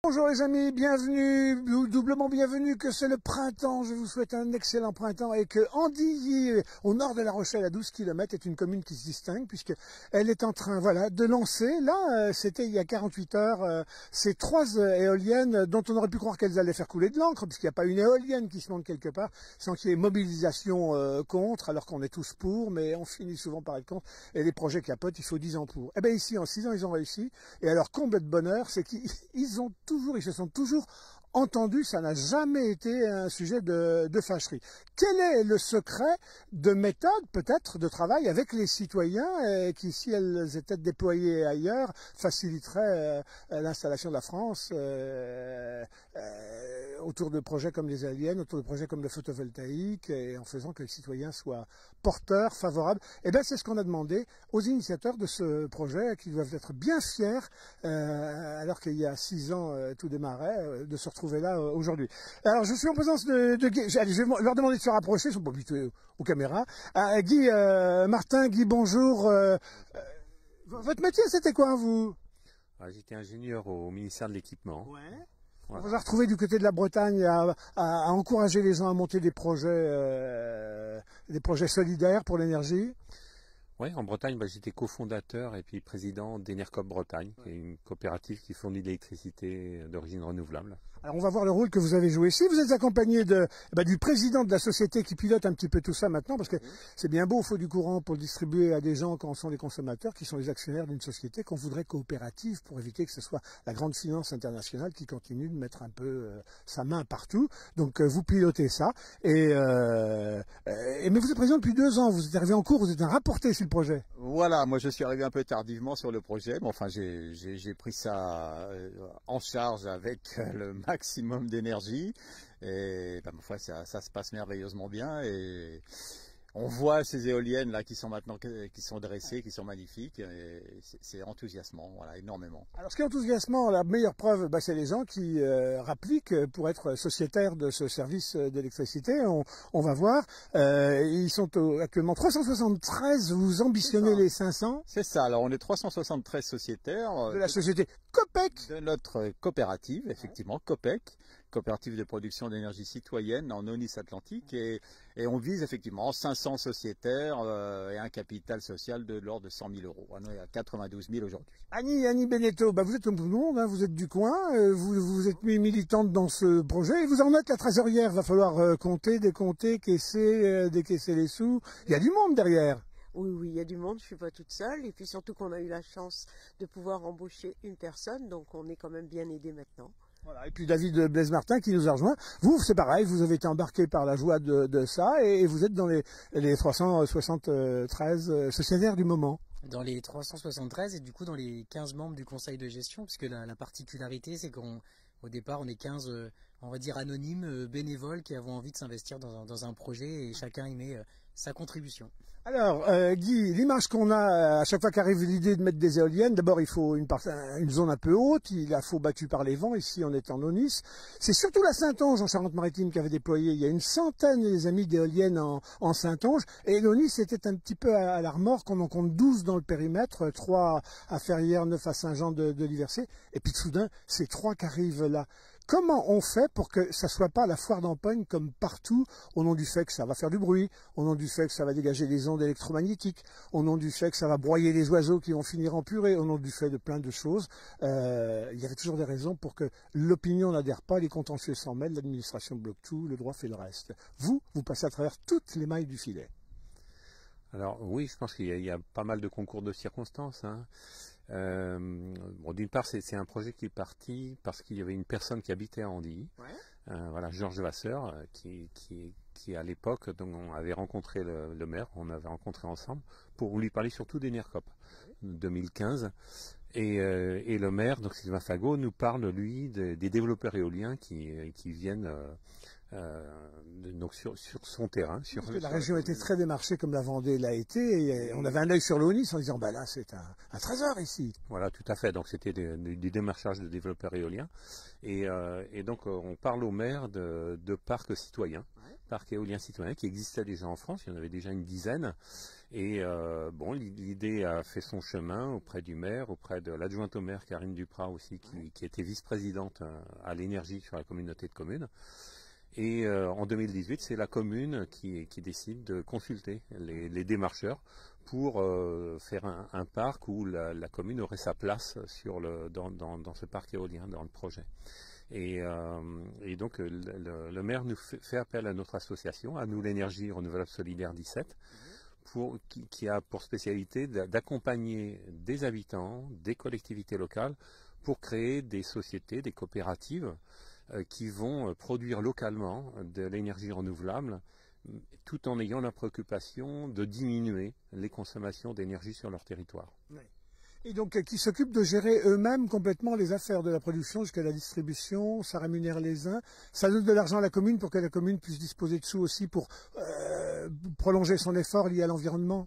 Bonjour les amis, bienvenue, doublement bienvenue, que c'est le printemps, je vous souhaite un excellent printemps et que Andilly, au nord de La Rochelle à 12 km, est une commune qui se distingue puisque elle est en train de lancer, là c'était il y a 48 heures, ces trois éoliennes dont on aurait pu croire qu'elles allaient faire couler de l'encre puisqu'il n'y a pas une éolienne qui se monte quelque part sans qu'il y ait mobilisation contre alors qu'on est tous pour, mais on finit souvent par être contre et les projets capotent, il faut 10 ans pour. Et bien ici en 6 ans ils ont réussi et alors comble de bonheur c'est qu'ils ils se sont toujours entendus, ça n'a jamais été un sujet de fâcherie. Quel est le secret de méthode, peut-être, de travail avec les citoyens qui, si elles étaient déployées ailleurs, faciliteraient l'installation de la France autour de projets comme les éoliennes, autour de projets comme le photovoltaïque, et en faisant que les citoyens soient porteurs, favorables. Eh bien, c'est ce qu'on a demandé aux initiateurs de ce projet, qui doivent être bien fiers, alors qu'il y a 6 ans, tout démarrait, de se retrouver là aujourd'hui. Alors, je suis en présence de Guy. Allez, je vais leur demander de se rapprocher, ils sont pas habitués aux caméras. Guy, Martin, Guy, bonjour. Votre métier, c'était quoi, vous? J'étais ingénieur au ministère de l'Équipement. Ouais. Voilà. On vous a retrouvé du côté de la Bretagne à encourager les gens à monter des projets solidaires pour l'énergie. Oui, en Bretagne, j'étais cofondateur et puis président d'Enercop Bretagne, qui est une coopérative qui fournit de l'électricité d'origine renouvelable. Alors on va voir le rôle que vous avez joué ici. Vous êtes accompagné du président de la société qui pilote un petit peu tout ça maintenant, parce que c'est bien beau, il faut du courant pour le distribuer à des gens quand on sont les consommateurs, qui sont les actionnaires d'une société qu'on voudrait coopérative pour éviter que ce soit la grande finance internationale qui continue de mettre un peu sa main partout. Donc vous pilotez ça. Mais vous êtes président depuis 2 ans, vous êtes arrivé en cours, vous êtes un rapporté sur le projet. Voilà, moi je suis arrivé un peu tardivement sur le projet, mais enfin j'ai pris ça en charge avec le maximum d'énergie et ma foi ça se passe merveilleusement bien et on voit ces éoliennes là qui sont maintenant qui sont dressées, qui sont magnifiques et c'est enthousiasmant, voilà, énormément. Alors ce qui est enthousiasmant, la meilleure preuve, c'est les gens qui rappliquent pour être sociétaires de ce service d'électricité. On va voir. Ils sont actuellement 373, vous ambitionnez les 500. C'est ça, alors on est 373 sociétaires. De la société Copec. De notre coopérative, effectivement, Copec, coopérative de production d'énergie citoyenne en Onis-Atlantique et on vise effectivement 500 sociétaires et un capital social de l'ordre de 100 000 euros. On est à 92 000 aujourd'hui. Annie Beneteau, vous êtes comme tout le monde, hein, vous êtes du coin, vous êtes militante dans ce projet et vous en êtes la trésorière. Va falloir compter, décompter, caisser, décaisser les sous. Il y a du monde derrière. Oui, il y a du monde, je suis pas toute seule. Et puis surtout qu'on a eu la chance de pouvoir embaucher une personne, donc on est quand même bien aidé maintenant. Voilà. Et puis David Blaise Martin qui nous a rejoint. Vous, c'est pareil, vous avez été embarqué par la joie de ça et vous êtes dans les 373 sociétaires du moment. Dans les 373 et du coup dans les 15 membres du conseil de gestion, puisque la particularité c'est qu'au départ on est 15, on va dire anonymes, bénévoles qui avons envie de s'investir dans un projet et chacun y met sa contribution. Alors Guy, l'image qu'on a à chaque fois qu'arrive l'idée de mettre des éoliennes, d'abord il faut une zone un peu haute, il a faut battu par les vents, ici on est en Onis. C'est surtout la Saintonge en Charente-Maritime qui avait déployé, il y a une centaine les amis d'éoliennes en Saintonge, et l'Onis était un petit peu à la remorque, on en compte 12 dans le périmètre, 3 à Ferrières, 9 à Saint-Jean de Liversay, et puis soudain c'est 3 qui arrivent là. Comment on fait pour que ça soit pas la foire d'empoigne comme partout, au nom du fait que ça va faire du bruit, au nom du fait que ça va dégager des ondes électromagnétiques, au nom du fait que ça va broyer les oiseaux qui vont finir en purée, au nom du fait de plein de choses. Il y avait toujours des raisons pour que l'opinion n'adhère pas, les contentieux s'en mêlent, l'administration bloque tout, le droit fait le reste. Vous passez à travers toutes les mailles du filet. Alors oui, je pense qu'il y a pas mal de concours de circonstances. Hein. D'une part, c'est un projet qui est parti parce qu'il y avait une personne qui habitait à Andilly, voilà, Georges Vasseur, qui à l'époque, donc on avait rencontré le maire, on avait rencontré ensemble pour lui parler surtout d'Enercop 2015. Et le maire, donc Sylvain Fagot, nous parle lui des développeurs éoliens qui viennent donc sur son terrain. La région était très démarchée comme la Vendée l'a été, et on avait un œil sur l'ONIS en disant bah là c'est un trésor ici. Voilà, tout à fait. Donc c'était du démarchage de développeurs éoliens. Et donc on parle au maire de parcs citoyens, parcs éoliens citoyens qui existaient déjà en France, il y en avait déjà une dizaine. Et bon, l'idée a fait son chemin auprès du maire, auprès de l'adjointe au maire Karine Duprat aussi, qui était vice-présidente à l'énergie sur la communauté de communes. Et en 2018, c'est la commune qui décide de consulter les démarcheurs pour faire un parc où la commune aurait sa place dans ce parc éolien, dans le projet. Et donc le maire nous fait appel à notre association, à nous l'énergie renouvelable solidaire 17, qui a pour spécialité d'accompagner des habitants, des collectivités locales, pour créer des sociétés, des coopératives qui vont produire localement de l'énergie renouvelable, tout en ayant la préoccupation de diminuer les consommations d'énergie sur leur territoire. Oui. Et donc qui s'occupent de gérer eux-mêmes complètement les affaires de la production jusqu'à la distribution, ça rémunère les uns, ça donne de l'argent à la commune pour que la commune puisse disposer de sous aussi pour prolonger son effort lié à l'environnement.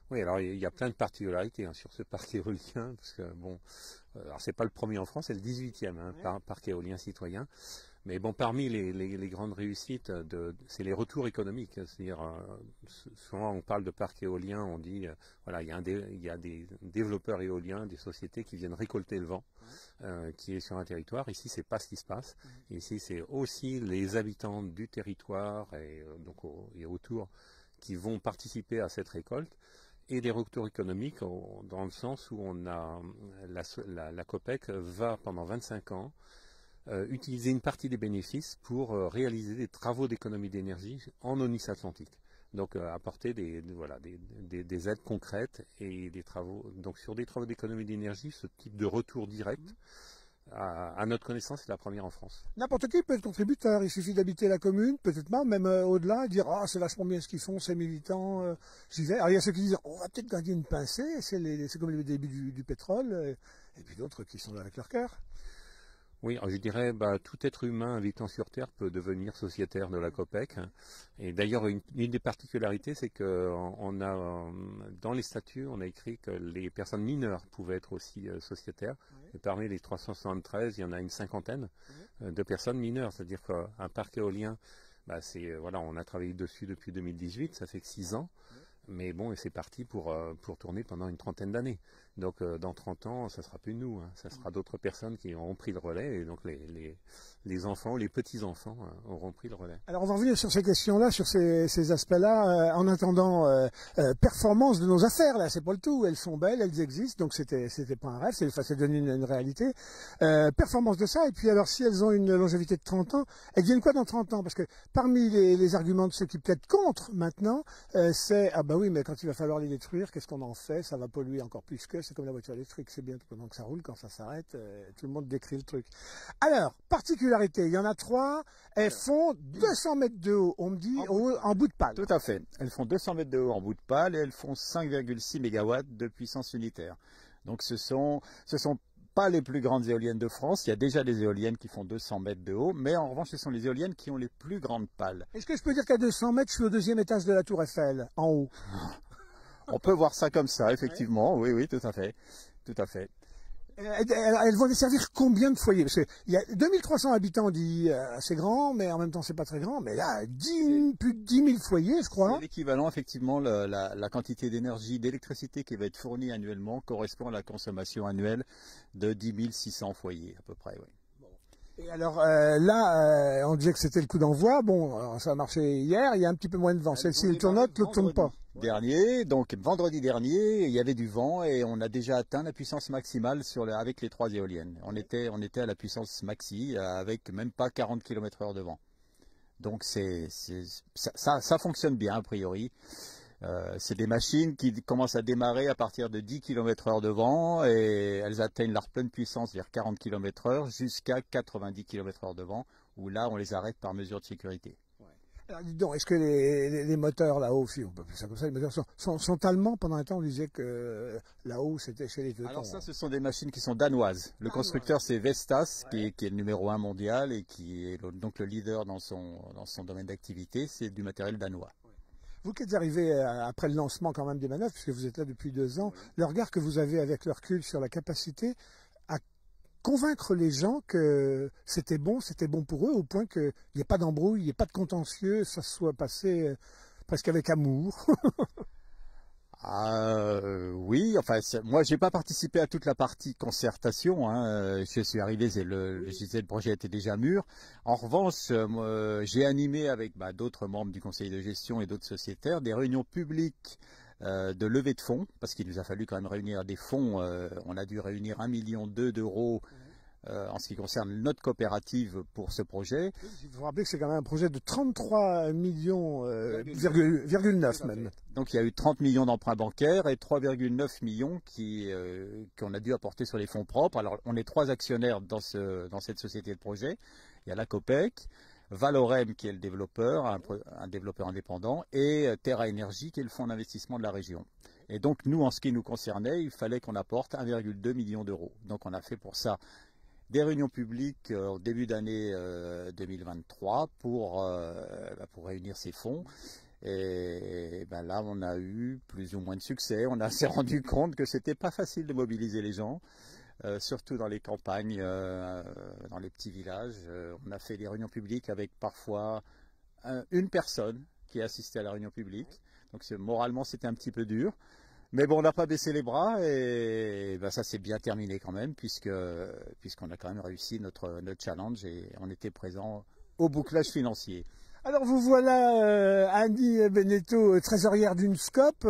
Oui, alors il y a plein de particularités sur ce parc éolien, parce que bon, alors c'est pas le premier en France, c'est le 18e parc éolien citoyen. Mais bon, parmi les grandes réussites, c'est les retours économiques. C'est-à-dire, souvent on parle de parc éolien, on dit, voilà, il y a des développeurs éoliens, des sociétés qui viennent récolter le vent qui est sur un territoire. Ici, c'est pas ce qui se passe. Ici, c'est aussi les habitants du territoire et autour qui vont participer à cette récolte. Et des retours économiques dans le sens où on a la COPEC va pendant 25 ans utiliser une partie des bénéfices pour réaliser des travaux d'économie d'énergie en ONIS Atlantique. Donc apporter des aides concrètes et des travaux. Donc sur des travaux d'économie d'énergie, ce type de retour direct, à notre connaissance, c'est la première en France. N'importe qui peut être contributeur, il suffit d'habiter la commune, peut-être pas, même au-delà, et dire « Ah, c'est vachement bien ce qu'ils font, c'est militant, j'y vais ». Alors il y a ceux qui disent « On va peut-être gagner une pincée », c'est comme le début du pétrole, et puis d'autres qui sont là avec leur cœur. Oui, alors je dirais, tout être humain habitant sur Terre peut devenir sociétaire de la COPEC. Et d'ailleurs, une des particularités, c'est que dans les statuts, on a écrit que les personnes mineures pouvaient être aussi sociétaires. Oui. Et parmi les 373, il y en a une cinquantaine de personnes mineures. C'est-à-dire qu'un parc éolien, on a travaillé dessus depuis 2018, ça fait que 6 ans. Oui. Mais bon, et c'est parti pour tourner pendant une trentaine d'années. Donc dans 30 ans, ça ne sera plus nous, ça sera d'autres personnes qui auront pris le relais, et donc les enfants ou les petits-enfants auront pris le relais. Alors on va revenir sur ces questions-là, sur ces aspects-là, en attendant performance de nos affaires, là, c'est pas le tout, elles sont belles, elles existent, donc c'était pas un rêve, c'est devenu une réalité. Performance de ça, et puis alors si elles ont une longévité de 30 ans, elles viennent quoi dans 30 ans? Parce que parmi les arguments de ceux qui peut-être contre maintenant, c'est, ah bah oui, mais quand il va falloir les détruire, qu'est-ce qu'on en fait? Ça va polluer encore plus que, c'est comme la voiture électrique, c'est bien pendant que ça roule, quand ça s'arrête, tout le monde décrit le truc. Alors, particularité, il y en a 3, elles font 200 mètres de haut, on me dit, en bout de pale. Tout à fait, elles font 200 mètres de haut en bout de pale et elles font 5,6 MW de puissance unitaire. Donc ce sont pas les plus grandes éoliennes de France, il y a déjà des éoliennes qui font 200 mètres de haut, mais en revanche ce sont les éoliennes qui ont les plus grandes pales. Est-ce que je peux dire qu'à 200 mètres, je suis au 2e étage de la Tour Eiffel, en haut? On peut voir ça comme ça, effectivement, oui, tout à fait. Tout à fait. Elles vont desservir combien de foyers? Parce qu'il y a 2300 habitants, dit c'est grand, mais en même temps c'est pas très grand, mais là, plus de 10 000 foyers, je crois. C'est l'équivalent, effectivement, la quantité d'énergie, d'électricité qui va être fournie annuellement correspond à la consommation annuelle de 10 600 foyers, à peu près, oui. Et alors là, on disait que c'était le coup d'envoi. Bon, alors, ça a marché hier, il y a un petit peu moins de vent. Celle-ci, elle tourne, l'autre ne tourne pas. Donc vendredi dernier, il y avait du vent et on a déjà atteint la puissance maximale avec les 3 éoliennes. On était à la puissance maxi avec même pas 40 km/h de vent. Donc ça fonctionne bien a priori. C'est des machines qui commencent à démarrer à partir de 10 km/h de vent et elles atteignent leur pleine puissance vers 40 km/h jusqu'à 90 km/h de vent où là on les arrête par mesure de sécurité. Alors, dis donc, est-ce que les moteurs là-haut, si on peut appeler ça comme ça, les moteurs sont allemands? Pendant un temps, on disait que là-haut, c'était chez les Teutons. Alors ça, ce sont des machines qui sont danoises. Le constructeur, c'est Vestas, qui est le numéro 1 mondial et qui est donc le leader dans son domaine d'activité. C'est du matériel danois. Vous qui êtes arrivé après le lancement quand même des manœuvres, puisque vous êtes là depuis 2 ans, le regard que vous avez avec le recul sur la capacité à convaincre les gens que c'était bon pour eux, au point qu'il n'y ait pas d'embrouille, il n'y ait pas de contentieux, ça soit passé presque avec amour. Oui, enfin, moi, j'ai pas participé à toute la partie concertation. Je suis arrivé, le projet était déjà mûr. En revanche, j'ai animé avec d'autres membres du conseil de gestion et d'autres sociétaires des réunions publiques de levée de fonds, parce qu'il nous a fallu quand même réunir des fonds. On a dû réunir 1,2 million d'euros en ce qui concerne notre coopérative pour ce projet. Il faut rappeler que c'est quand même un projet de 33 millions, virgule 9 même. Donc il y a eu 30 millions d'emprunts bancaires et 3,9 millions qu'on a dû apporter sur les fonds propres. Alors on est 3 actionnaires dans cette société de projet. Il y a la COPEC, Valorem qui est le développeur, un développeur indépendant, et Terra Énergie qui est le fonds d'investissement de la région. Et donc nous, en ce qui nous concernait, il fallait qu'on apporte 1,2 million d'euros. Donc on a fait pour ça des réunions publiques au début d'année 2023 pour réunir ces fonds. Et là, on a eu plus ou moins de succès. On s'est rendu compte que c'était pas facile de mobiliser les gens, surtout dans les campagnes, dans les petits villages. On a fait des réunions publiques avec parfois une personne qui assistait à la réunion publique. Donc moralement, c'était un petit peu dur. Mais bon, on n'a pas baissé les bras et ça s'est bien terminé quand même, puisqu'on a quand même réussi notre challenge et on était présent au bouclage financier. Alors vous voilà, Annie Beneteau, trésorière d'une SCOP.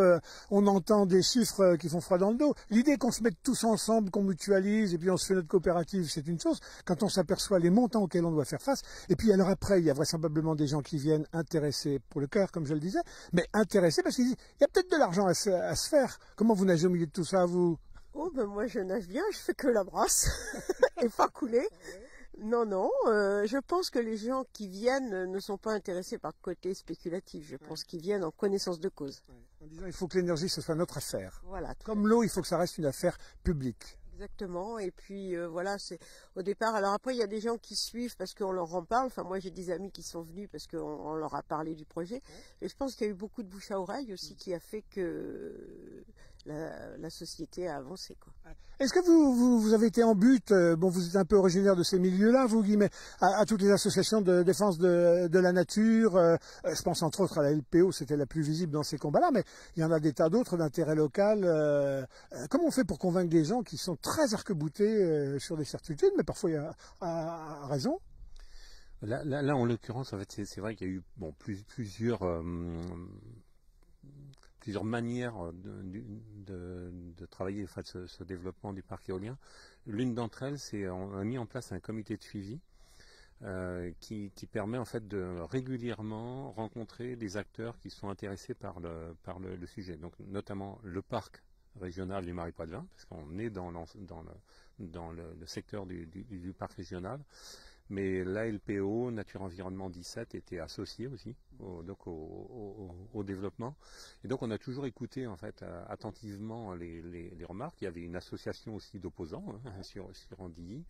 On entend des chiffres qui font froid dans le dos. L'idée qu'on se mette tous ensemble, qu'on mutualise et puis on se fait notre coopérative, c'est une chose. Quand on s'aperçoit les montants auxquels on doit faire face. Et puis alors après, il y a vraisemblablement des gens qui viennent intéressés pour le cœur, comme je le disais, mais intéressés parce qu'ils disent, il y a peut-être de l'argent à se faire. Comment vous nagez au milieu de tout ça, vous? Oh ben moi je nage bien, je fais que la brasse et pas couler. Non, je pense que les gens qui viennent ne sont pas intéressés par le côté spéculatif. Je pense qu'ils viennent en connaissance de cause. En disant il faut que l'énergie ce soit notre affaire. Voilà. Comme l'eau, il faut que ça reste une affaire publique. Exactement. Et puis voilà, c'est au départ. Alors après, il y a des gens qui suivent parce qu'on leur en parle. Enfin, moi, j'ai des amis qui sont venus parce qu'on leur a parlé du projet. Et je pense qu'il y a eu beaucoup de bouche à oreille aussi qui a fait que la société a avancé, quoi. Est-ce que vous avez été en but, bon, vous êtes un peu originaire de ces milieux-là, vous, Guy, mais à toutes les associations de défense de la nature, je pense entre autres à la LPO, c'était la plus visible dans ces combats-là, mais il y en a des tas d'autres d'intérêt local. Comment on fait pour convaincre des gens qui sont très arc-boutés sur des certitudes, mais parfois il y a raison? Là, en l'occurrence, en fait, c'est vrai qu'il y a eu plusieurs manières de travailler ce développement du parc éolien. L'une d'entre elles, c'est on a mis en place un comité de suivi qui permet en fait de régulièrement rencontrer des acteurs qui sont intéressés par le sujet. Donc notamment le parc régional du Marais Poitevin, parce qu'on est dans le secteur du parc régional. Mais l'ALPO, Nature Environnement 17, était associé aussi au développement. Et donc on a toujours écouté en fait attentivement les remarques. Il y avait une association aussi d'opposants sur Andilly,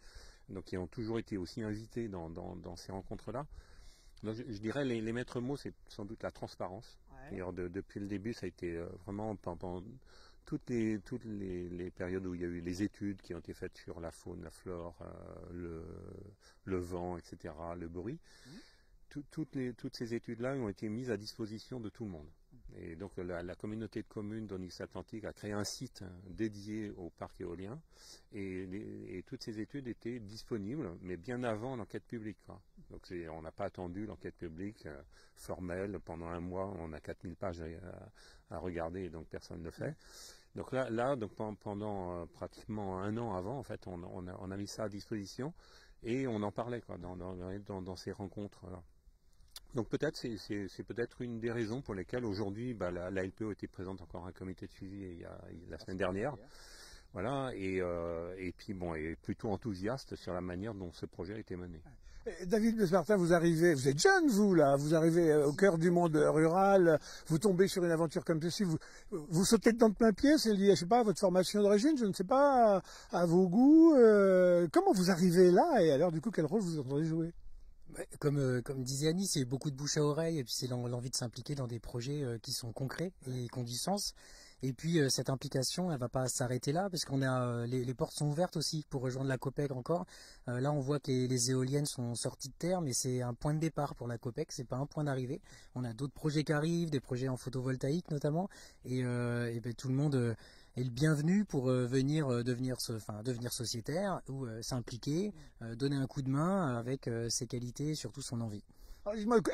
donc qui ont toujours été aussi invités dans ces rencontres-là. Donc je dirais les maîtres mots, c'est sans doute la transparence. Ouais. Depuis le début, ça a été vraiment pendant toutes les périodes où il y a eu les études qui ont été faites sur la faune, la flore, le vent, etc., le bruit, toutes ces études-là ont été mises à disposition de tout le monde. Et donc la communauté de communes d'Onyx Atlantique a créé un site dédié au parc éolien et toutes ces études étaient disponibles, mais bien avant l'enquête publique, quoi. Donc on n'a pas attendu l'enquête publique formelle. Pendant un mois, on a 4000 pages à regarder et donc personne ne le fait. Donc donc pendant pratiquement un an avant, en fait, on a mis ça à disposition et on en parlait, quoi, dans ces rencontres-là. Donc peut-être c'est peut-être une des raisons pour lesquelles aujourd'hui la LPO était présente encore à un comité de suivi la semaine dernière. Voilà, et puis bon, et plutôt enthousiaste sur la manière dont ce projet a été mené. David Besmartin, vous êtes jeune vous là, vous arrivez au cœur du monde rural, vous tombez sur une aventure comme ceci, vous sautez dedans de plein pied, c'est lié, je sais pas, à votre formation d'origine, je ne sais pas, à vos goûts, comment vous arrivez là et alors du coup quel rôle vous entendez jouer? Comme disait Annie, c'est beaucoup de bouche à oreille et puis c'est l'envie de s'impliquer dans des projets qui sont concrets et qui ont du sens. Et puis cette implication, elle va pas s'arrêter là parce qu'on a les portes sont ouvertes aussi pour rejoindre la COPEC encore. Là, on voit que les éoliennes sont sorties de terre, mais c'est un point de départ pour la COPEC, c'est pas un point d'arrivée. On a d'autres projets qui arrivent, des projets en photovoltaïque notamment, et ben, tout le monde est le bienvenu pour devenir sociétaire ou s'impliquer, donner un coup de main avec ses qualités et surtout son envie.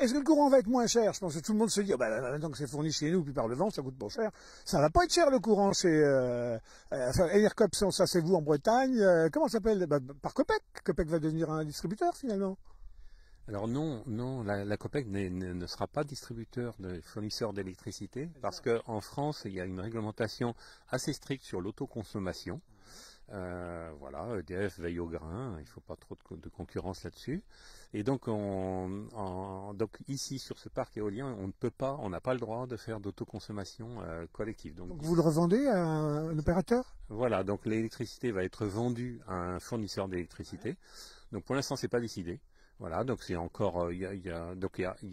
Est-ce que le courant va être moins cher? Je pense que tout le monde se dit, oh, bah, maintenant que c'est fourni chez nous, puis par le vent, ça coûte pas cher. Ça va pas être cher le courant chez Enercop, ça c'est vous en Bretagne. Comment ça s'appelle? Par Copec. Copec va devenir un distributeur finalement. Alors non, la COPEC ne sera pas distributeur de fournisseur d'électricité parce qu'en France, il y a une réglementation assez stricte sur l'autoconsommation. Voilà, EDF veille au grain, il ne faut pas trop de concurrence là-dessus. Et donc, donc ici, sur ce parc éolien, on n'a pas le droit de faire d'autoconsommation collective. Donc vous le revendez à un opérateur? Voilà, donc l'électricité va être vendue à un fournisseur d'électricité. Donc pour l'instant, c'est pas décidé. Voilà, donc c'est encore, il y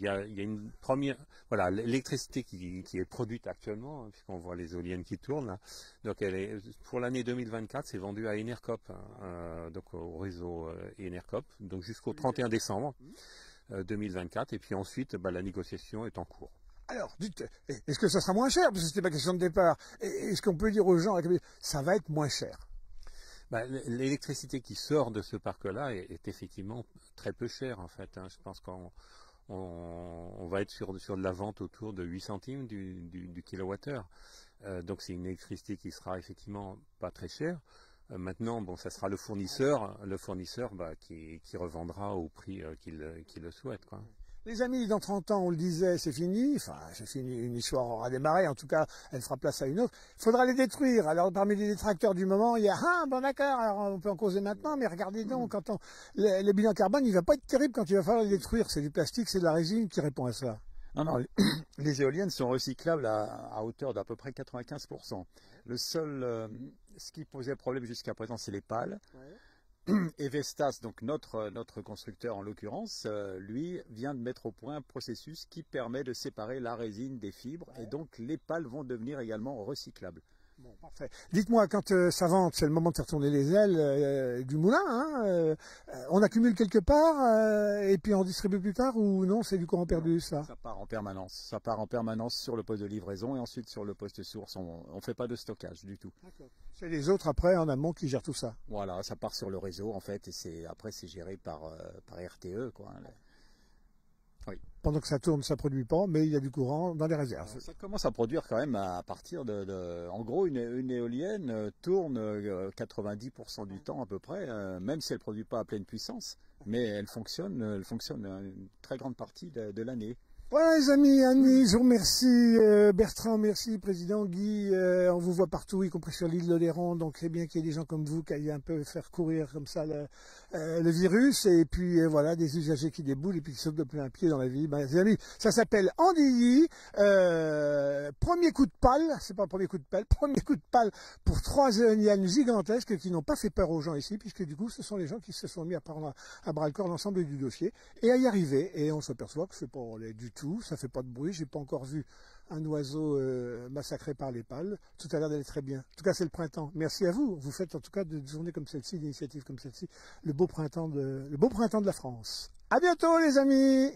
a une première, voilà, l'électricité qui est produite actuellement, hein, puisqu'on voit les éoliennes qui tournent là. Donc pour l'année 2024, c'est vendu à Enercop, hein, donc au réseau Enercop, donc jusqu'au 31 décembre 2024, et puis ensuite, la négociation est en cours. Alors, dites, est-ce que ça sera moins cher? Parce que c'était ma question de départ. Est-ce qu'on peut dire aux gens, ça va être moins cher? L'électricité qui sort de ce parc-là est effectivement très peu chère en fait. Hein. Je pense qu'on va être sur de la vente autour de 8 centimes du kilowattheure. Donc c'est une électricité qui sera effectivement pas très chère. Maintenant, bon, ça sera le fournisseur qui revendra au prix qu'il le souhaite, quoi. Les amis, dans 30 ans, on le disait, c'est fini. Enfin, c'est fini, une histoire aura démarré. En tout cas, elle fera place à une autre. Il faudra les détruire. Alors, parmi les détracteurs du moment, il y a, bon d'accord, alors on peut en causer maintenant, mais regardez donc, le bilan carbone, il va pas être terrible quand il va falloir les détruire. C'est du plastique, c'est de la résine qui répond à ça. Non, les éoliennes sont recyclables à hauteur d'à peu près 95%. Le seul, ce qui posait problème jusqu'à présent, c'est les pales. Ouais. Et Vestas, donc notre constructeur en l'occurrence, lui vient de mettre au point un processus qui permet de séparer la résine des fibres, et donc les pales vont devenir également recyclables. Bon, parfait. Dites-moi, quand ça vente, c'est le moment de faire tourner les ailes du moulin, hein, on accumule quelque part et puis on distribue plus tard, ou non, c'est du courant perdu, ça? Ça part en permanence. Ça part en permanence sur le poste de livraison et ensuite sur le poste source. On ne fait pas de stockage du tout. C'est les autres après en amont qui gèrent tout ça. Voilà, ça part sur le réseau en fait et après c'est géré par RTE, quoi. Oui. Pendant que ça tourne, ça ne produit pas, mais il y a du courant dans les réserves. Alors, ça commence à produire quand même à partir en gros, une éolienne tourne 90% du temps à peu près, même si elle ne produit pas à pleine puissance, mais elle fonctionne une très grande partie de l'année. Voilà les amis, Annie, je vous remercie, Bertrand, merci, Président Guy, on vous voit partout, y compris sur l'île d'Oléron, donc c'est bien qu'il y ait des gens comme vous qui aillent un peu faire courir comme ça le virus, et puis voilà, des usagers qui déboulent et puis qui sautent de plein pied dans la vie. Les amis, ça s'appelle Andilly, premier coup de pelle, c'est pas premier coup de pelle, premier coup de pelle pour 3 éoliennes gigantesques qui n'ont pas fait peur aux gens ici, puisque du coup ce sont les gens qui se sont mis à prendre à bras le corps l'ensemble du dossier, et à y arriver, et on s'aperçoit que c'est pas du tout. Ça fait pas de bruit, j'ai pas encore vu un oiseau massacré par les pales. Tout a l'air d'aller très bien. En tout cas, c'est le printemps. Merci à vous. Vous faites en tout cas de journées comme celle-ci, d'initiatives comme celle-ci, le beau printemps de la France. À bientôt les amis.